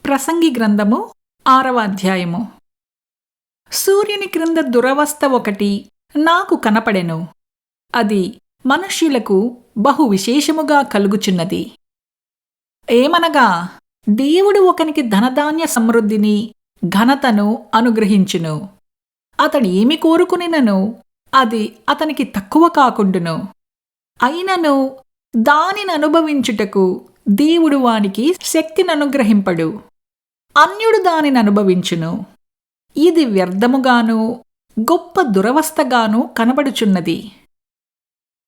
ప్రసంగి గ్రంథము 6వ అధ్యాయము. సూర్యుని క్రింద దురవస్థ ఒకటి నాకు కనపడెను. అది మనుష్యులకు బహు విశేషముగా కలుగుచున్నది. ఏమనగా, దేవుడు ఒకనికి ధనధాన్య సమృద్ధిని ఘనతను అనుగ్రహించును. అతడు ఏమి కోరుకునినను అది అతనికి తక్కువ కాకుండును. అయినను దానిని అనుభవించుటకు దేవుడు వానికి శక్తిని అనుగ్రహింపడు. అన్యుడు దానిని అనుభవించును. ఇది వ్యర్థముగాను గొప్ప దురవస్థగాను కనబడుచున్నది.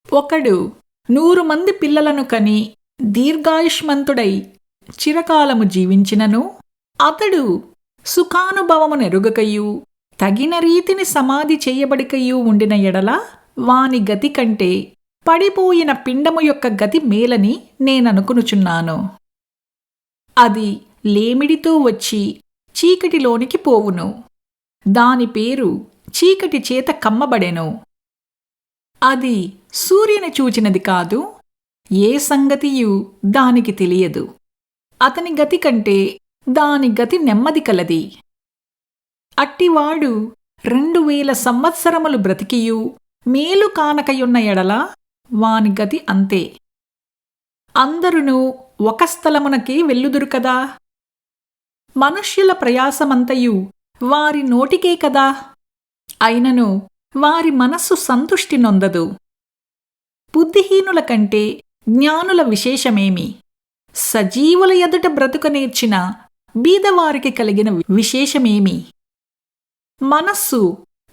ఒకడు 100 మంది పిల్లలను కని దీర్ఘాయుష్మంతుడై చిరకాలము జీవించినను అతడు సుఖానుభవమునెరుగకయు తగిన రీతిని సమాధి చేయబడికయు ఉండిన ఎడల వాని గతి కంటే పడిపోయిన పిండము యొక్క గతి మేలని నేననుకునుచున్నాను. అది లేమిడితో వచ్చి చీకటిలోనికి పోవును. దాని పేరు చీకటి చేత కమ్మబడెను. అది సూర్యుని చూచినది కాదు, ఏ సంగతియు దానికి తెలియదు. అతని గతి కంటే దాని గతి నెమ్మది కలది. అట్టివాడు 2000 సంవత్సరములు బ్రతికియు మేలు కానకయున్న ఎడల వాని గతి అంతే. అందరును ఒక స్థలమునకే వెళ్ళుదురు కదా. మనుష్యుల ప్రయాసమంతయు వారి నోటికే కదా. అయినను వారి మనస్సు సంతుష్టి నొందదు. బుద్ధిహీనుల కంటే జ్ఞానుల విశేషమేమి? సజీవుల ఎదుట బ్రతుక నేర్చిన బీదవారికి కలిగిన విశేషమేమి? మనస్సు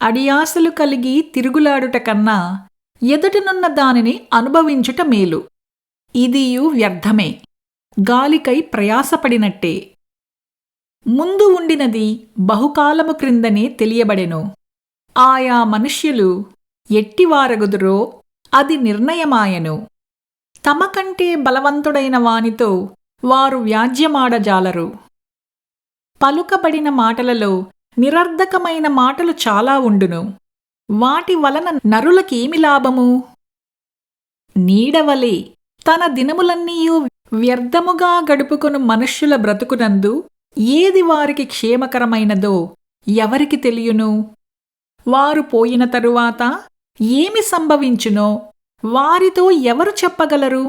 అడియాసలు కలిగి తిరుగులాడుట కన్నా ఎదుటనున్న దానిని అనుభవించుట మేలు. ఇదియు వ్యర్థమే, గాలికై ప్రయాసపడినట్టే. ముందు ఉండినది బహుకాలము క్రిందనే తెలియబడెను. ఆయా మనుష్యులు ఎట్టివారగుదురో అది నిర్ణయమాయెను. తమకంటే బలవంతుడైన వానితో వారు వ్యాజ్యమాడజాలరు. పలుకబడిన మాటలలో నిరర్ధకమైన మాటలు చాలా ఉండును. వాటి వలన నరులకేమి లాభము? నీడవలే తన దినములన్నీయూ వ్యర్థముగా గడుపుకొను మనుష్యుల బ్రతుకునందు ఏది వారికి క్షేమకరమైనదో ఎవరికి తెలియును? వారు పోయిన తరువాత ఏమి సంభవించునో వారితో ఎవరు చెప్పగలరు?